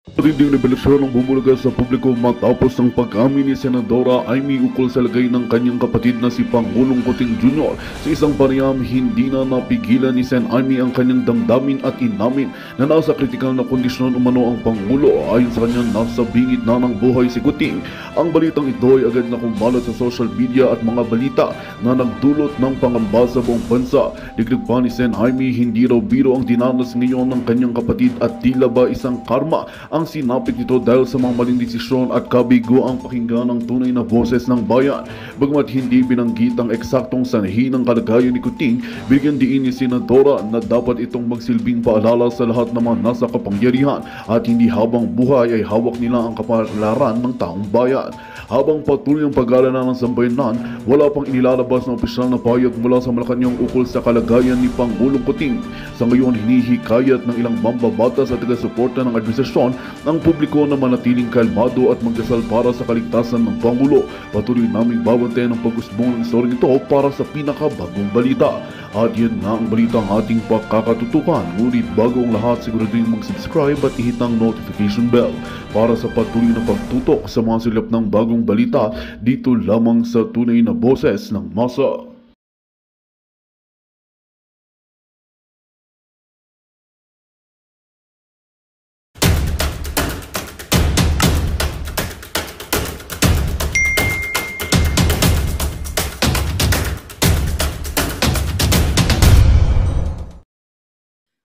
Matinding revelasyon ang bumulaga sa publiko matapos ang pag-amin ni Senadora Amy ukol sa lagay ng kanyang kapatid na si Pangulong Kuting Jr. Sa isang panayam, hindi na napigilan ni Sen Amy ang kanyang damdamin at inamin na nasa kritikal na kondisyon umano ang Pangulo. Ayon sa kanya, nasa bingit na ng buhay si Kuting. Ang balitang ito ay agad na kumalat sa social media at mga balita na nagdulot ng pangamba sa buong bansa. Digdig pa ni Sen Amy, hindi raw biro ang dinanas ngayon ng kanyang kapatid at tila ba isang karma ang sinapit nito dahil sa mga maling desisyon at kabigo ang pakinggan ng tunay na boses ng bayan. Bagamat hindi binanggit ang eksaktong sanhi ng kalagayan ni Kuting, bigyan diin ni Senadora na dapat itong magsilbing paalala sa lahat ng mga nasa kapangyarihan at hindi habang buhay ay hawak nila ang kapalaran ng taong bayan. Habang patuloy ang pag-aalala ng sambayanan, wala pang inilalabas na opisyal na pahayag mula sa Malacanang ukol sa kalagayan ni Pangulong Kuting. Sa ngayon, hinihikayat ng ilang mambabatas at taga-suporta ng administrasyon ang publiko na manatiling kalmado at magdasal para sa kaligtasan ng Pangulo. Patuloy naming babantayan ang pag-usbong ng istorya nito para sa pinakabagong balita. At yan nga ang balita ang ating pagkakatutukan. Ngunit bago ang lahat, siguraduhin mag-subscribe at ihit ang notification bell para sa patuloy na pagtutok sa mga silap ng bagong balita dito lamang sa tunay na boses ng masa.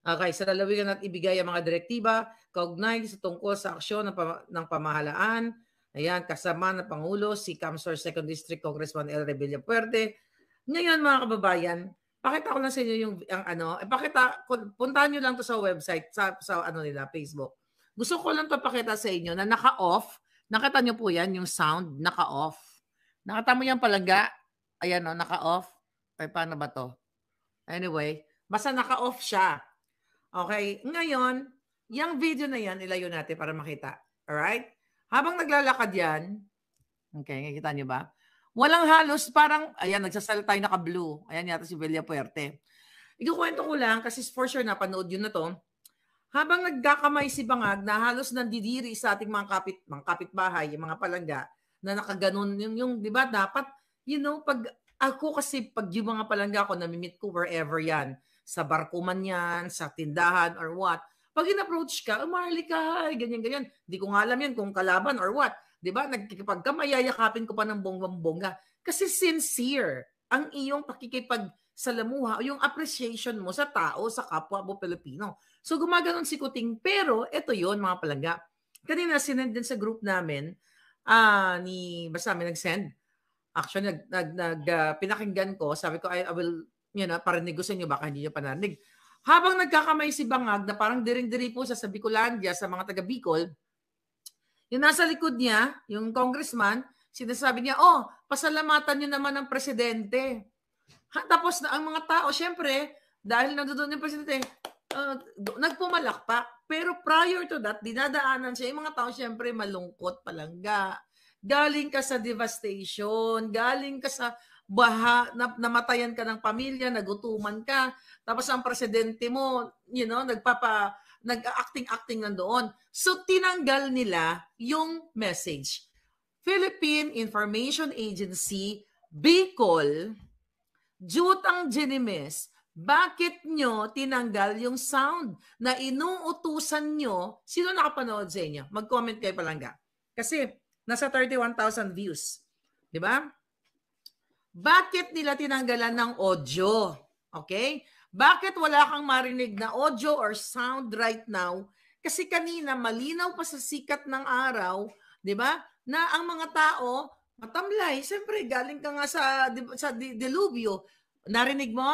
Okay, sa lalawigan at ibigay ang mga direktiba kaugnay sa tungkol sa aksyon ng pamahalaan. Ayan, kasama ng Pangulo, si Camsor 2nd District Congressman El Rebilla Puerte. Ngayon mga kababayan, pakita ko lang sa inyo yung puntahan nyo lang to sa website, sa nila, Facebook. Gusto ko lang to pakita sa inyo na naka-off. Nakita nyo po yan, yung sound, naka-off. Nakita mo yan palangga? Ayan o, naka-off. Ay, paano ba to? Anyway, basta naka-off siya. Okay, ngayon, yung video na yan, ilayo natin para makita. Alright? Habang naglalakad yan, okay, nakikita nyo ba? Walang halos, parang, ayan, nagsasalita tayo naka-blue. Ayan yata si Villa Puerte. Ikukwento ko lang, kasi for sure napanood yun na to. Habang nagkakamay si Bangag na halos nandidiri sa ating mga kapitbahay, yung mga palangga, na nakaganon, yung di ba, dapat, pag ako kasi, pag yung mga palangga ko, namimit ko wherever yan, sa barko man yan, sa tindahan, or what. Pag in-approach ka, umarli ka, ganyan-ganyan. Hindi ko nga alam yan kung kalaban or what. Diba? Mayayakapin ko pa ng bonggang-bongga. Kasi sincere ang iyong pakikipagsalamuha o yung appreciation mo sa tao, sa kapwa mo Pilipino. So gumaganon si Kuting. Pero ito yon mga palangga. Kanina sinend din sa group namin, basta may nag-send. Actually, pinakinggan ko, sabi ko, I will parinig ko sa inyo, baka hindi nyo panarinig. Habang nagkakamay si Bangag na parang diring-diri po sa Bicolandia, sa mga taga-Bicol, yung nasa likod niya, yung congressman, sinasabi niya, pasalamatan nyo naman ang presidente. Tapos na ang mga tao, syempre, dahil nandoon yung presidente, nagpumalakpak. Pero prior to that, dinadaanan siya, yung mga tao, syempre, malungkot, palangga. Galing ka sa devastation, galing ka sa baha, namatayan ka ng pamilya, nagutuman ka, tapos ang presidente mo, nag-acting nandoon. So, tinanggal nila yung message. Philippine Information Agency, Bicol, Jutang Genimes, bakit nyo tinanggal yung sound na inuutusan nyo? Sino nakapanood sa inyo? Mag-comment kayo palangga. Kasi, nasa 31,000 views. Di ba? Bakit nila tinanggalan ng audio? Okay? Bakit wala kang marinig na audio or sound right now? Kasi kanina, malinaw pa sa sikat ng araw, di ba? Na ang mga tao, matamlay. Siyempre, galing ka nga sa delubyo. Narinig mo?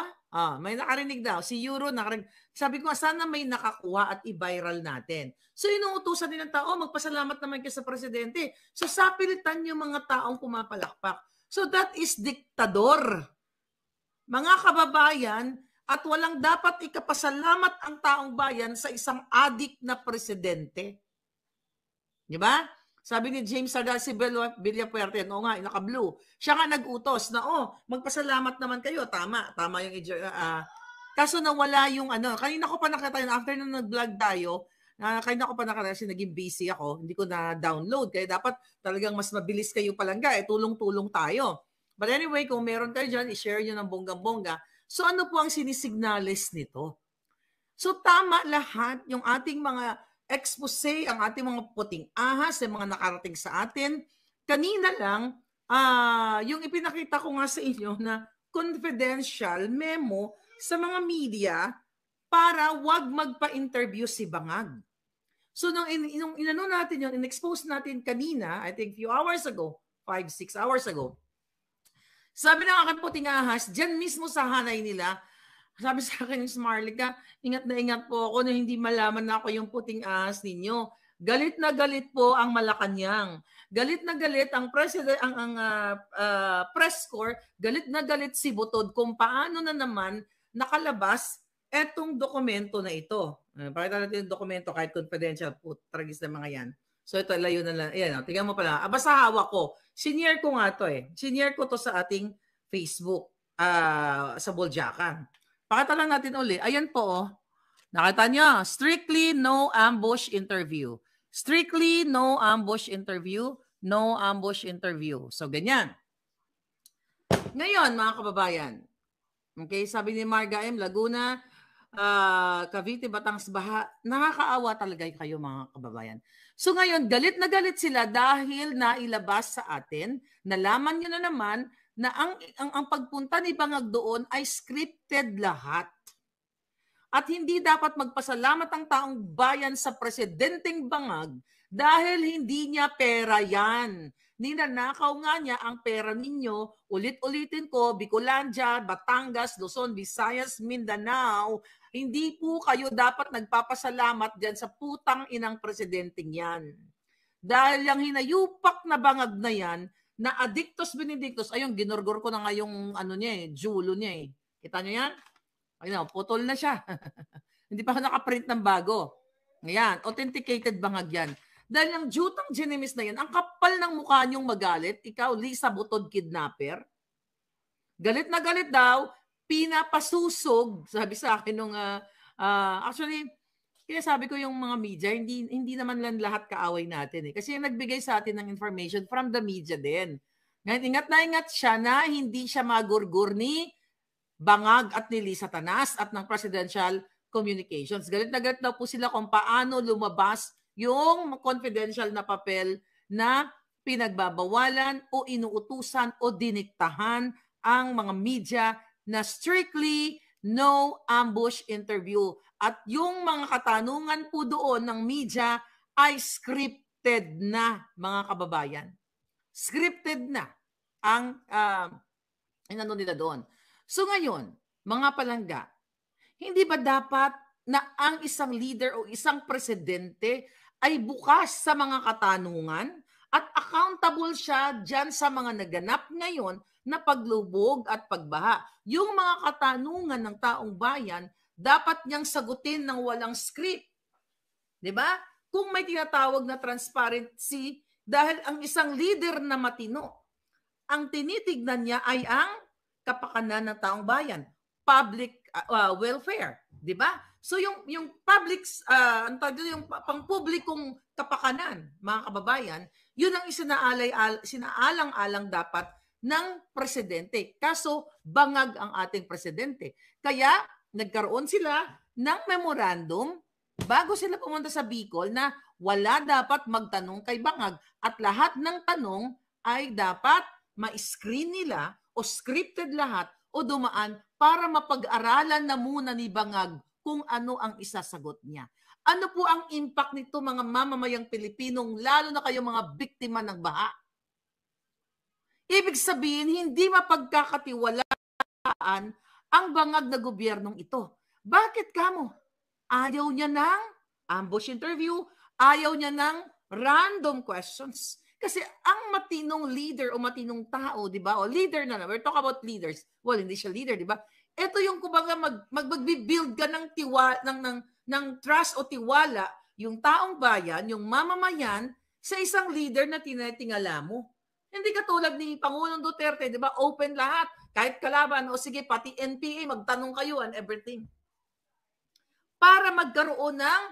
May nakarinig daw. Si Euro, nakarinig. Sabi ko, sana may nakakuha at i-viral natin. So, inuutusan din ng tao, magpasalamat naman kayo sa presidente. So, sapilitan yung mga taong pumapalakpak. So that is diktador. Mga kababayan, at walang dapat ikapasalamat ang taong bayan sa isang adik na presidente. Di ba? Sabi ni James Sagasi Villa Puerte, nga, naka-blue. Siya nga nag-utos na, magpasalamat naman kayo. Tama yung kaso nawala yung kanina ko pa nakita yun, after nung nag-vlog tayo, Kaya ako pa kasi naging busy ako, hindi ko na-download. Kaya dapat talagang mas mabilis kayo palangga. Tulong-tulong tayo. But anyway, kung meron kayo dyan, i-share nyo ng bonggang-bongga. So ano po ang sinisignales nito? So tama lahat yung ating mga expose, ang ating mga puting ahas, yung mga nakarating sa atin. Kanina lang, yung ipinakita ko nga sa inyo na confidential memo sa mga media para wag magpa-interview si Bangag. So nung inano natin yun, in-expose natin kanina, I think few hours ago, 5-6 hours ago, sabi ng aking puting ahas, dyan mismo sa hanay nila, sabi sa akin yung Marlica, ingat na ingat po ako na hindi malaman na ako yung puting ahas ninyo. Galit na galit po ang Malacanang. Galit na galit ang president, ang press corps, galit na galit si Butod kung paano na naman nakalabas etong dokumento na ito. Pakita natin yung dokumento kahit confidential po, tragis na mga yan. So ito, layo na lang. Ayan, tingnan mo pala. Basta hawak ko. Senior ko nga to eh. Senior ko to sa ating Facebook sa Boljakan. Pakita lang natin uli. Ayan po oh. Nakita nyo, strictly no ambush interview. Strictly no ambush interview. No ambush interview. So ganyan. Ngayon mga kababayan. Okay, sabi ni Marga M. Laguna, Cavite, Batangas, Baha, nakakaawa talaga kayo mga kababayan. So ngayon, galit na galit sila dahil nailabas sa atin, nalaman nyo na naman na ang pagpunta ni Bangag doon ay scripted lahat. At hindi dapat magpasalamat ang taong bayan sa presidenteng Bangag dahil hindi niya pera yan. Ninanakaw nga niya ang pera ninyo, ulit-ulitin ko, Bicolandia, Batangas, Luzon, Visayas, Mindanao, hindi po kayo dapat nagpapasalamat dyan sa putang inang presidenteng yan. Dahil yung hinayupak na Bangag na yan, na Adictos Benedictus, ayun, ginorgor ko na nga yung ano niya julo niya eh. Kita niyo yan? Ayun, putol na siya. Hindi pa ako nakaprint ng bago. Ngayon, authenticated Bangag yan. Dahil ang jutang Genemis na yan, ang kapal ng mukha niyong magalit, ikaw, Lisa Butod kidnapper, galit na galit daw, pinapasusog, sabi sa akin nung, actually, kaya sabi ko yung mga media, hindi naman lang lahat kaaway natin eh. Kasi yung nagbigay sa atin ng information from the media din. Ngayon, ingat na ingat siya na hindi siya magurgur ni Bangag at ni Lisa Tanas at ng Presidential Communications. Galit na galit daw po sila kung paano lumabas yung confidential na papel na pinagbabawalan o inuutusan o diniktahan ang mga media na strictly no ambush interview. At yung mga katanungan po doon ng media ay scripted na, mga kababayan. Scripted na ang inano nila doon. So ngayon, mga palangga, hindi ba dapat na ang isang leader o isang presidente ay bukas sa mga katanungan at accountable siya dyan sa mga naganap ngayon na paglubog at pagbaha? Yung mga katanungan ng taong bayan, dapat niyang sagutin ng walang script. Diba? Kung may tinatawag na transparency, dahil ang isang leader na matino, ang tinitignan niya ay ang kapakanan ng taong bayan, public welfare, di ba? So yung public yung pangpublikong kapakanan, mga kababayan, yun ang isinaalang-alang dapat ng presidente. Kaso Bangag ang ating presidente. Kaya nagkaroon sila ng memorandum bago sila pumunta sa Bicol na wala dapat magtanong kay Bangag at lahat ng tanong ay dapat ma-screen nila o scripted lahat o dumaan para mapag-aralan na muna ni Bangag kung ano ang isasagot niya. Ano po ang impact nito mga mamamayang Pilipinong, lalo na kayo mga biktima ng baha? Ibig sabihin, hindi mapagkakatiwalaan ang Bangag na gobyernong ito. Bakit kamo? Ayaw niya ng ambush interview, ayaw niya ng random questions. Kasi ang matinong leader o matinong tao, di ba? O leader na, we're talking about leaders. Well, hindi siya leader, di ba? Ito yung kumbaga mag-build ka ng ng trust o tiwala yung taong bayan, yung mamamayan sa isang leader na tinatingala mo. Hindi katulad ni Pangulong Duterte, di ba? Open lahat. Kahit kalaban, o sige, pati NPA, magtanong kayo and everything. Para magkaroon ng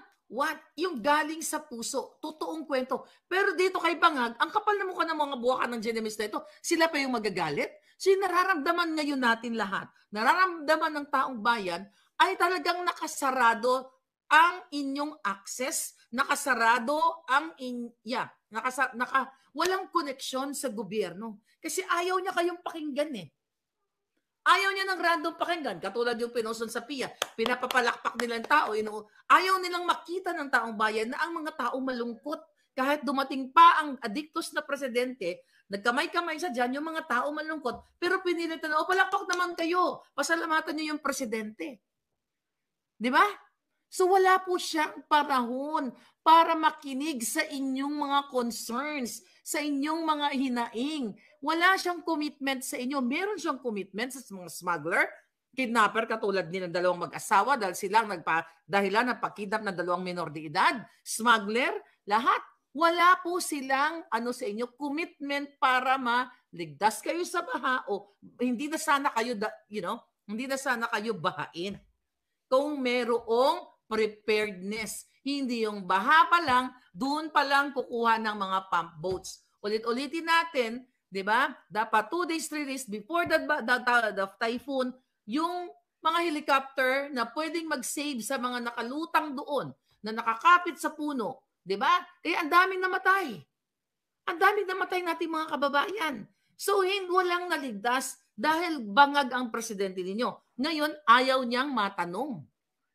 yung galing sa puso, totoong kwento. Pero dito kay Bangag, ang kapal na mukha ng mga buwakan ng Genovese na ito, sila pa yung magagalit. So yung nararamdaman ngayon natin lahat, nararamdaman ng taong bayan, ay talagang nakasarado ang inyong access, nakasarado ang walang koneksyon sa gobyerno. Kasi ayaw niya kayong pakinggan eh. Ayaw niya ng random pakinggan, katulad yung pinoson sa PIA, pinapapalakpak nilang tao, ayaw nilang makita ng taong bayan na ang mga tao malungkot. Kahit dumating pa ang adiktos na presidente, nagkamay-kamay sa dyan yung mga tao malungkot, pero pinilit na, palakpak naman kayo, pasalamatan niyo yung presidente. Di ba? So wala po siyang panahon para makinig sa inyong mga concerns, sa inyong mga hinaing. Wala siyang commitment sa inyo. Meron siyang commitment sa mga smuggler, kidnapper katulad nilang dalawang mag-asawa dahil silang dahilan ng pagkidnap ng dalawang minor de edad, smuggler, lahat. Wala po silang sa inyo commitment para maligtas kayo sa baha o hindi na sana kayo hindi na sana kayo bahain. Kung merong preparedness, hindi yung baha pa lang, doon pa lang kukuha ng mga pump boats. Ulit-ulitin natin, di ba? Dapat 2 days, 3 days before the typhoon, yung mga helicopter na pwedeng mag-save sa mga nakalutang doon, na nakakapit sa puno, di ba? Kaya ang daming namatay. Ang daming namatay natin mga kababayan. So, walang naligtas dahil bangag ang presidente ninyo. Ngayon, ayaw niyang matanong.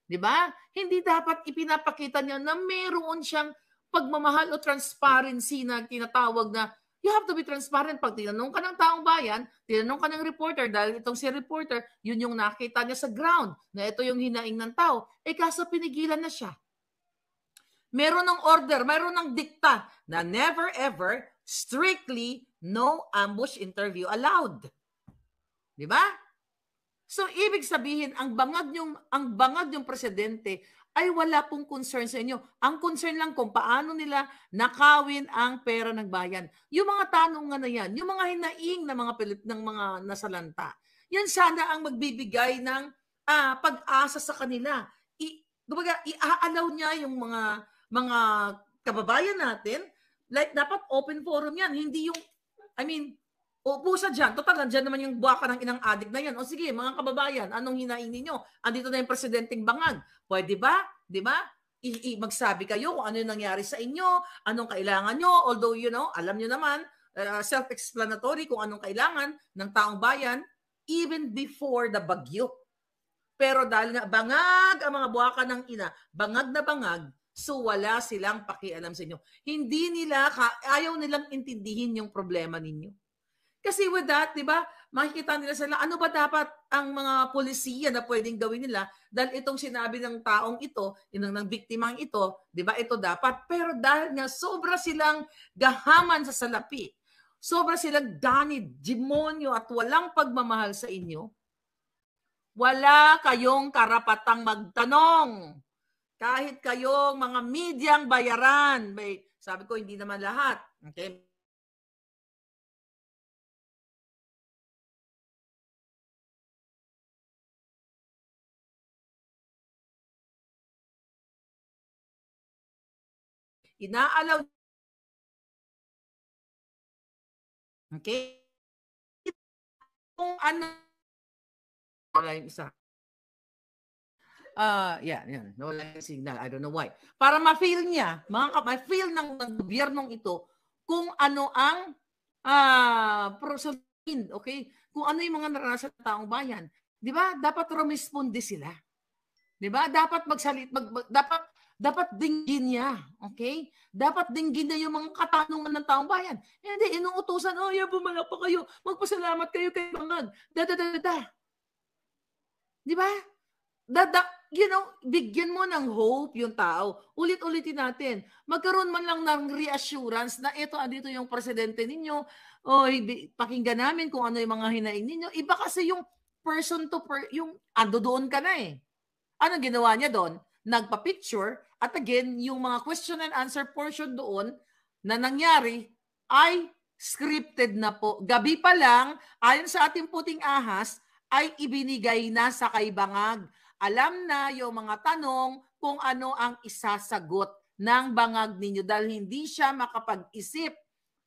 Di ba? Hindi dapat ipinapakita niya na meron siyang pagmamahal o transparency na tinatawag na you have to be transparent. Pag tinanong ka ng taong bayan, tinanong ka ng reporter, dahil itong si reporter, yun yung nakita niya sa ground, na ito yung hinaing ng tao, kaso pinigilan na siya. Meron ng order, meron ng dikta na never ever, strictly, no ambush interview allowed. Di ba? So, ibig sabihin, ang bangag yung presidente ay wala pong concern sa inyo. Ang concern lang kung paano nila nakawin ang pera ng bayan. Yung mga tanong na yan, yung mga hinaing ng mga nasalanta, yan sana ang magbibigay ng pag-asa sa kanila. Iaalaw niya yung mga kababayan natin, like dapat open forum yan, hindi yung, upo sa dyan. Total, dyan naman yung buwaka ng inang adik na yan. O sige, mga kababayan, anong hinaing ninyo? Andito na yung presidenteng Bangag. Pwede ba? Di ba? Magsabi kayo kung ano yung nangyari sa inyo, anong kailangan nyo. Although, alam nyo naman, self-explanatory kung anong kailangan ng taong bayan, even before the bagyo. Pero dahil nga bangag ang mga buwaka ng ina, bangag na bangag, so wala silang pakialam sa inyo. Ayaw nilang intindihin yung problema ninyo. Kasi with that, di ba, makikita nila sila, ano ba dapat ang mga polisiya na pwedeng gawin nila dahil itong sinabi ng taong ito, ng biktimang ito, di ba, ito dapat. Pero dahil nga sobra silang gahaman sa salapi, sobra silang ganid, demonyo at walang pagmamahal sa inyo, wala kayong karapatang magtanong. Kahit kayong mga medyang bayaran. Sabi ko, hindi naman lahat. Okay? Inaalaw. Okay? Kung ano, wala yung isa. Yan. Wala yung signal. I don't know why. Para ma-feel niya, ma-feel ng gobyernong ito kung ano ang prosalin, okay? Kung ano yung mga naranasan ng taong bayan. Di ba? Dapat rumisponde sila. Di ba? Dapat dapat dinggin niya. Okay? Dapat dinggin niya yung mga katanungan ng taong bayan. Hindi, inuutusan, bumala pa kayo. Magpasalamat kayo kay Bangag. Di ba? Bigyan mo ng hope yung tao. Ulit-ulitin natin. Magkaroon man lang ng reassurance na andito yung presidente ninyo. Pakinggan namin kung ano yung mga hinaing ninyo. Iba kasi yung person to yung ando doon ka na eh. Anong ginawa niya doon? Nagpa-picture at again, yung mga question and answer portion doon na nangyari ay scripted na po. Gabi pa lang, ayon sa ating puting ahas, ay ibinigay na sa kay Bangag. Alam na yung mga tanong kung ano ang isasagot ng bangag ninyo dahil hindi siya makapag-isip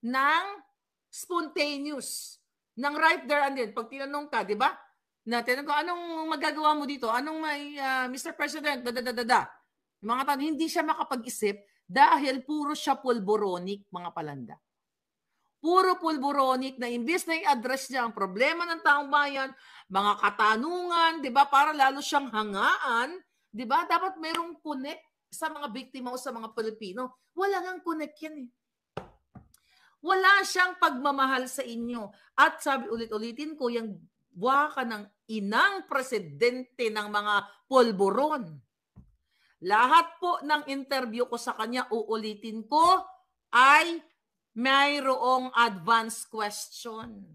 ng spontaneous, ng right there and then. Pag tinanong ka, di ba? Na tinanong ko, anong magagawa mo dito? Anong may, Mr. President, da. Mga tanong, hindi siya makapag-isip dahil puro siya pulboronic, mga palanda. Puro pulboronic na imbis na i-address niya ang problema ng taong bayan, mga katanungan, di ba? Para lalo siyang hangaan, di ba? Dapat merong connect sa mga biktima o sa mga Pilipino. Wala nang connect yan eh. Wala siyang pagmamahal sa inyo. At sabi ulit-ulitin ko, yung buha ka ng inang presidente ng mga polboron. Lahat po ng interview ko sa kanya, uulitin ko, ay mayroong advanced question.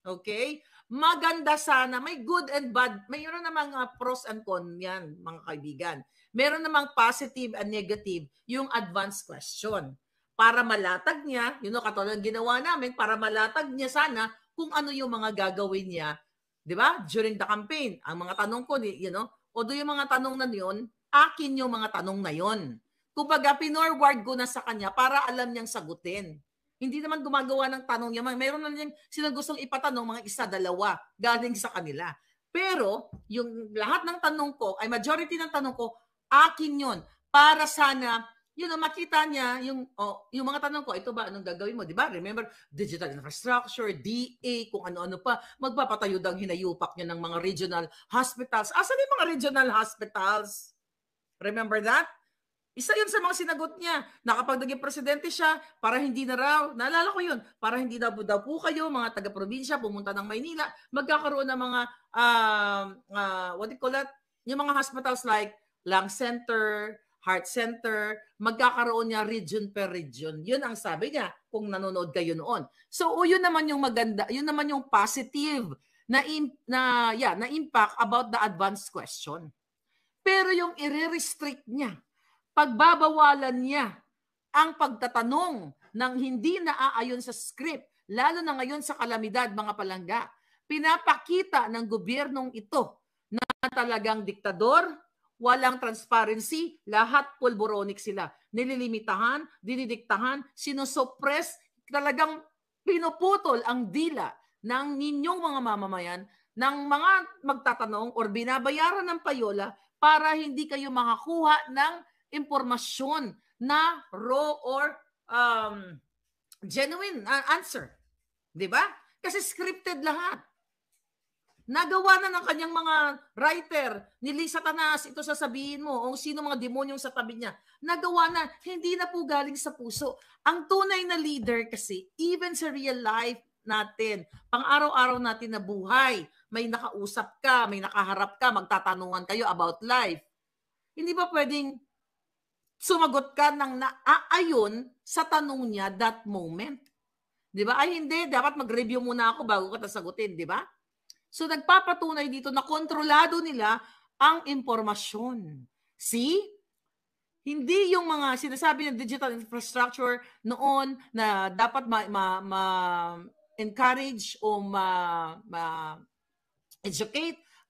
Okay? Maganda sana. May good and bad. Mayroon namang pros and cons yan, mga kaibigan. Meron namang positive and negative yung advanced question. Para malatag niya, katulad ng ginawa namin, para malatag niya sana kung ano yung mga gagawin niya, di ba? During the campaign. Ang mga tanong ko, although yung mga tanong na yun, akin yung mga tanong na yun. Kumbaga, pinorward ko na sa kanya para alam niyang sagutin. Hindi naman gumagawa ng tanong niya. Mayroon na niyang sila gustong ipatanong, mga isa, dalawa, galing sa kanila. Pero, yung lahat ng tanong ko, ay majority ng tanong ko, akin yun. Para sana, makita niya yung mga tanong ko, ito ba, anong gagawin mo? Diba? Remember, digital infrastructure, DA, kung ano-ano pa, magpapatayo daw hinayupak niya ng mga regional hospitals. Asan yung mga regional hospitals? Remember that? Isa yun sa mga sinagot niya na kapag naging presidente siya, para hindi na raw, naalala ko yun, para hindi na daw po kayo, mga taga-probinsya, pumunta ng Maynila, magkakaroon ng mga, what do you call that? Yung mga hospitals like lung center, heart center, magkakaroon niya region per region. Yun ang sabi niya kung nanonood kayo noon. So, yun naman yung maganda, yun naman yung positive na impact about the advanced question. Pero yung i-restrict niya, pagbabawalan niya ang pagtatanong ng hindi naaayon sa script, lalo na ngayon sa kalamidad, mga palangga, pinapakita ng gobyernong ito na talagang diktador, walang transparency, lahat pulboronic sila. Nililimitahan, dinidiktahan, sinosuppress, talagang pinuputol ang dila ng ninyong mga mamamayan ng mga magtatanong or binabayaran ng payola para hindi kayo makakuha ng impormasyon na raw or genuine answer. Diba? Kasi scripted lahat. Nagawa na ng kanyang mga writer, ni Lee Satanas, ito sasabihin mo, o sino mga demonyong sa tabi niya. Nagawa na, hindi na po galing sa puso. Ang tunay na leader kasi, even sa real life natin, pang-araw-araw natin na buhay, may nakausap ka, may nakaharap ka, magtatanungan kayo about life. Hindi ba pwedeng sumagot ka ng naaayon sa tanong niya that moment? Di ba? Ay hindi, dapat mag-review muna ako bago ka sagutin, di ba? So nagpapatunay dito na kontrolado nila ang impormasyon. See? Hindi yung mga sinasabi ng digital infrastructure noon na dapat ma-encourage o ma-educate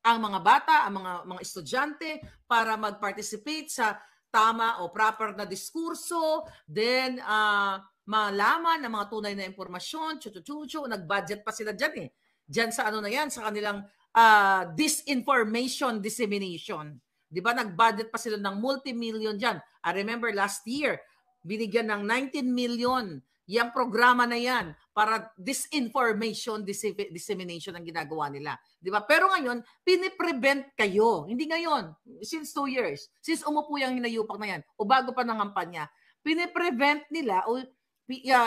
ang mga bata, ang mga estudyante para mag-participate sa tama o proper na diskurso, then malaman ng mga tunay na impormasyon, nag-budget pa sila dyan eh. Diyan sa sa kanilang disinformation dissemination. Di ba? Nag-budget pa sila ng multi-million dyan. I remember last year, binigyan ng 19 million yung programa na yan para disinformation dissemination ang ginagawa nila. Di ba? Pero ngayon, piniprevent kayo. Hindi ngayon, since 2 years. Since umupo yung hinayupak na yan, o bago pa ng kampanya, piniprevent nila o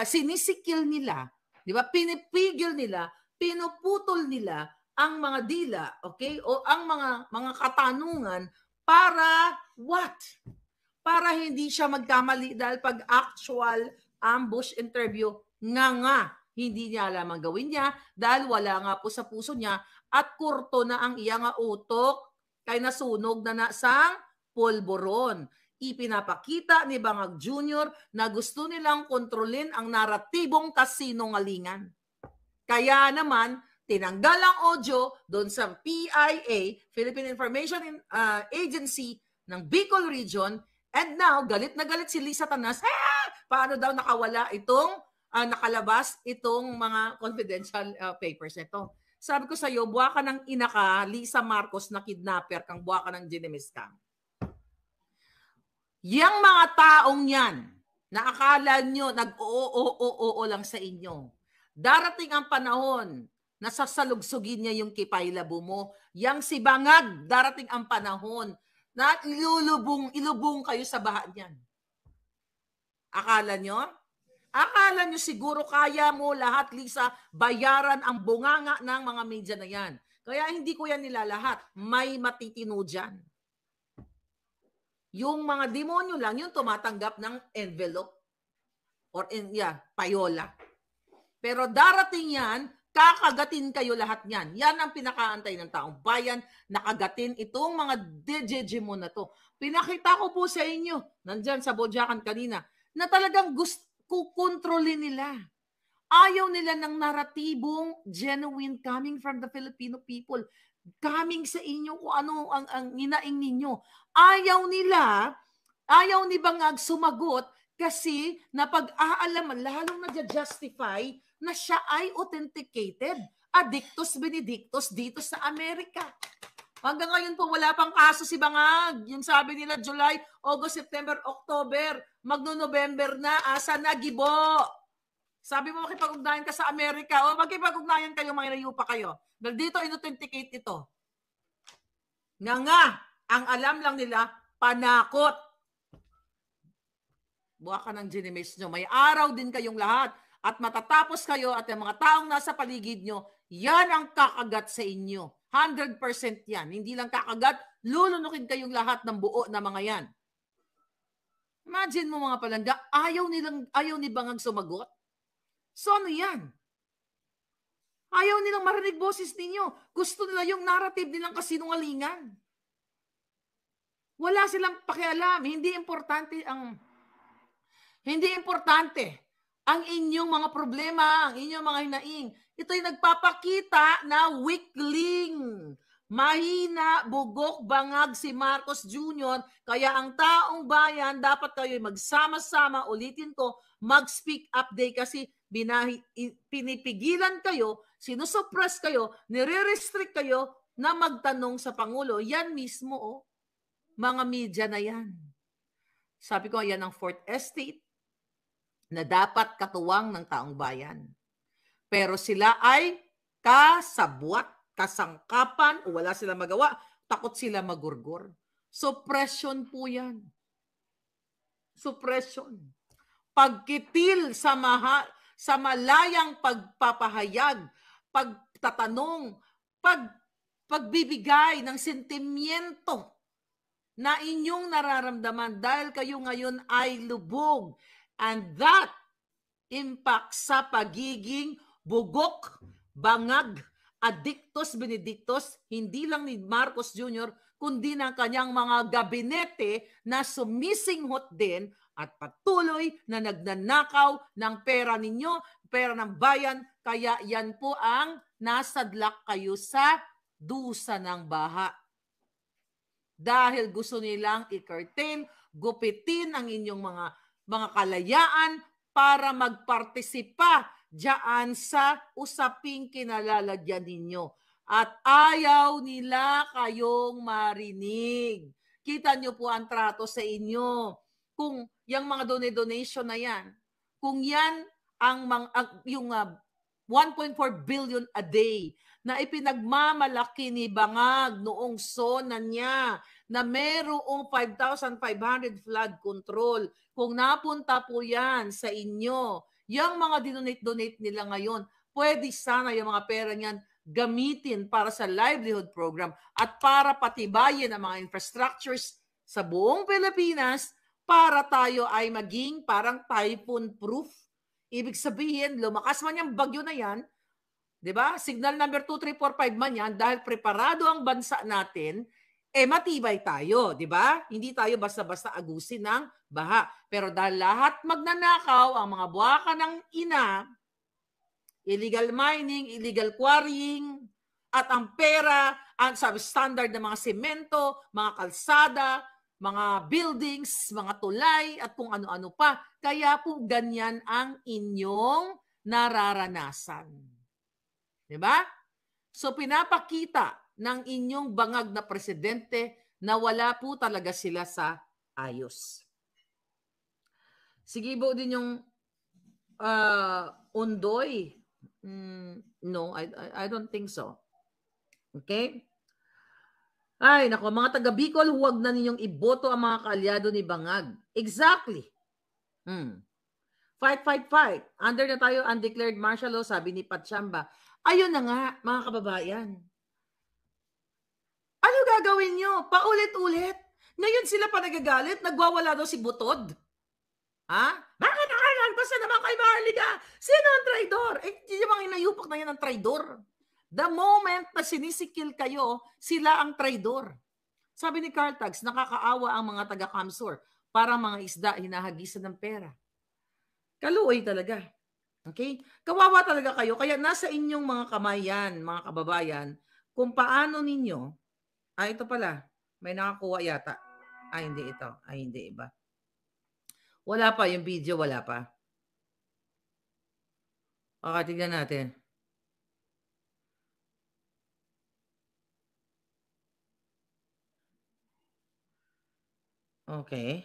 sinisikil nila, di ba? Pinipigil nila, pinuputol nila ang mga dila, okay? O ang mga katanungan para what? Para hindi siya magkamali dahil pag actual ambush interview, hindi niya alam ang gawin niya dahil wala nga po sa puso niya at kurto na ang iyang utok kay nasunog na sang pulboron. Ipinapakita ni Bangag Jr. na gusto nilang kontrolin ang naratibong kasinungalingan. Kaya naman, tinanggal ang audio doon sa PIA, Philippine Information Agency, ng Bicol Region. And now, galit na galit si Lisa Tanas. Paano daw nakawala itong, nakalabas itong mga confidential papers nito. Sabi ko sa iyo, buwa ka ng ina ka, Lisa Marcos na kidnapper kang buwa ka ng Ginemis ka. Yang mga taong yan, na akala nyo nag-oo lang sa inyo. Darating ang panahon na sasalugsugin niya yung kipay-labo mo. Yang si Bangag, darating ang panahon na ilubong kayo sa baha niyan. Akala nyo? Akala nyo siguro kaya mo lahat, Lisa, bayaran ang bunganga ng mga media na yan. Kaya hindi ko yan nilalahat. May matitino dyan. Yung mga demonyo lang, yung tumatanggap ng envelope or payola. Pero darating yan, kakagatin kayo lahat yan. Yan ang pinakaantay ng taong bayan, nakagatin itong mga DJG mo na to. Pinakita ko po sa inyo, nandyan sa Bodyakan kanina, na talagang gusto kukontrolin nila. Ayaw nila ng naratibong genuine coming from the Filipino people. Coming sa inyo kung ano ang inaing ninyo. Ayaw ni Bangag sumagot kasi napag-aalaman, lalong na-justify na siya ay authenticated. Adictus benedictus dito sa Amerika. Hanggang ngayon po, wala pang kaso si Bangag. Yung sabi nila, July, August, September, October, magno-November na, asa na, gibo. Sabi mo, makipag-ugnayan ka sa Amerika. O, makipag-ugnayan kayo, mayroon pa kayo. Dahil dito, in-authenticate ito. Nga, ang alam lang nila, panakot. Buha ka ng Ginemis nyo. May araw din kayong lahat. At matatapos kayo at yung mga taong nasa paligid nyo, yan ang kakagat sa inyo. 100% yan. Hindi lang kakagat, lulunukin kayong lahat ng buo na mga yan. Imagine mo mga palangga, ayaw ni Bangag sumagot. So ano yan? Ayaw nilang marinig boses ninyo. Gusto nila yung narrative nilang kasinungalingan. Wala silang pakialam. Hindi importante ang inyong mga problema, ang inyong mga hinaing. Ito'y nagpapakita na weakling. Mahina, bugok, bangag si Marcos Jr. Kaya ang taong bayan, dapat kayo magsama-sama, ulitin ko, mag-speak up day kasi pinipigilan kayo, sinusuppress kayo, nire-restrict kayo na magtanong sa Pangulo. Yan mismo, mga media na yan. Sabi ko, yan ang Fourth Estate na dapat katuwang ng taong bayan. Pero sila ay kasabwat, kasangkapan, o wala sila magawa, takot sila magurgur. Suppression po yan. Suppression. Pagkitil sa malayang pagpapahayag, pagtatanong, pagbibigay ng sentimiento na inyong nararamdaman dahil kayo ngayon ay lubog. And that impacts sa pagiging bugok, bangag, adictus benedictus, hindi lang ni Marcos Jr., kundi ng kanyang mga gabinete na sumisinghot din at patuloy na nagnanakaw ng pera ninyo, pera ng bayan. Kaya yan po ang nasadlak kayo sa dusa ng baha. Dahil gusto nilang i-curtail, gupitin ang inyong mga kalayaan para magpartisipa diyan sa usaping kinalalagyan ninyo. At ayaw nila kayong marinig. Kita nyo po ang trato sa inyo. Kung yung mga donation na yan, kung yan yung 1.4 billion a day na ipinagmamalaki ni Bangag noong SONA niya na merong 5,500 flood control. Kung napunta po yan sa inyo, yung mga dinonate nila ngayon, pwede sana yung mga pera niyan gamitin para sa livelihood program at para patibayin ang mga infrastructures sa buong Pilipinas para tayo ay maging parang typhoon-proof. Ibig sabihin, lumakas man yung bagyo na yan, di ba? Signal number 2, 3, 4, 5 man yan dahil preparado ang bansa natin, matibay tayo, di ba? Hindi tayo basta-basta agusin ng baha. Pero dahil lahat magnanakaw, ang mga buwaka ng ina, illegal mining, illegal quarrying, at ang pera, ang standard ng mga semento, mga kalsada, mga buildings, mga tulay, at kung ano-ano pa. Kaya po ganyan ang inyong nararanasan. Diba? So pinapakita ng inyong bangag na presidente na wala po talaga sila sa ayos. Sige po din yung Undoy. No, I don't think so. Okay? Ay, nako, mga taga Bicol, huwag na ninyong iboto ang mga kaalyado ni Bangag. Exactly. Fight, fight, fight. Under na tayo undeclared martial law, sabi ni Patsyamba. Ayun na nga, mga kababayan. Ano gagawin nyo? Paulit-ulit. Ngayon sila pa nagagalit, nagwawala daw si Butod. Ha? Bakit nakalagpasan naman kay Maharlika? Sino ang traidor? Yung mga inayupak na yan ang traidor. The moment na sinisikil kayo, sila ang traidor. Sabi ni Carl Tags, nakakaawa ang mga taga-Kamsur para mga isda hinahagisan ng pera. Kaluoy talaga. Okay? Kawawa talaga kayo. Kaya nasa inyong mga kamay yan, mga kababayan, kung paano ninyo, ito pala, may nakakuha yata. Hindi ito. Hindi iba. Wala pa yung video, wala pa. Okay, tignan natin. Okay.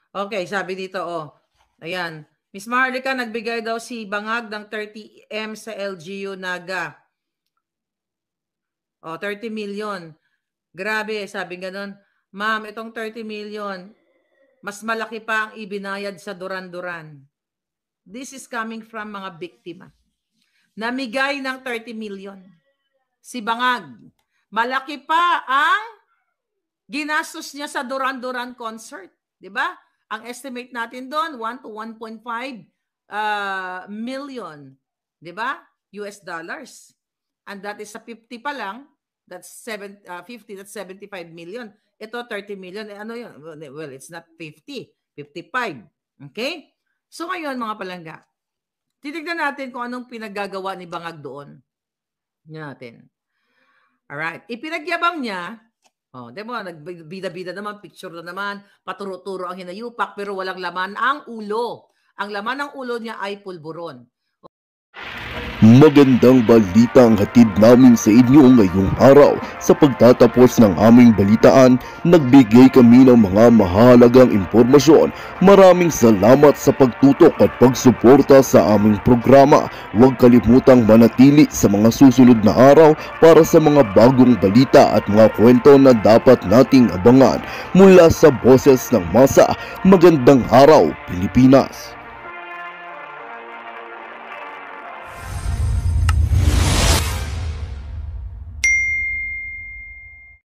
Okay, sabi dito, ayan. Miss Maharlika, nagbigay daw si Bangag ng 30M sa LGU Naga. 30 million. Grabe, sabi ganun. Ma'am, itong 30 million, mas malaki pa ang ibinayad sa Duran-Duran. This is coming from mga biktima. Namigay ng 30 million. Si Bangag. Malaki pa ang ginastos niya sa Duran-Duran concert. Diba? Ang estimate natin doon, 1 to 1.5 million. Diba? US dollars. And that is sa 50 pa lang. That's 50, that's 75 million. Ito, 30 million. Ano yun? Well, it's not 50. 55. Okay? So ngayon, mga palangga, titignan natin kung anong pinaggagawa ni Bangag doon. Yan natin. Alright. Ipinagyabang niya, diba, nagbida-bida naman, picture na naman, paturo-turo ang hinayupak, pero walang laman ang ulo. Ang laman ng ulo niya ay pulburon. Magandang balita ang hatid namin sa inyo ngayong araw. Sa pagtatapos ng aming balitaan, nagbigay kami ng mga mahalagang impormasyon. Maraming salamat sa pagtutok at pagsuporta sa aming programa. Huwag kalimutang manatili sa mga susunod na araw para sa mga bagong balita at mga kwento na dapat nating abangan. Mula sa Boses ng Masa, magandang araw, Pilipinas!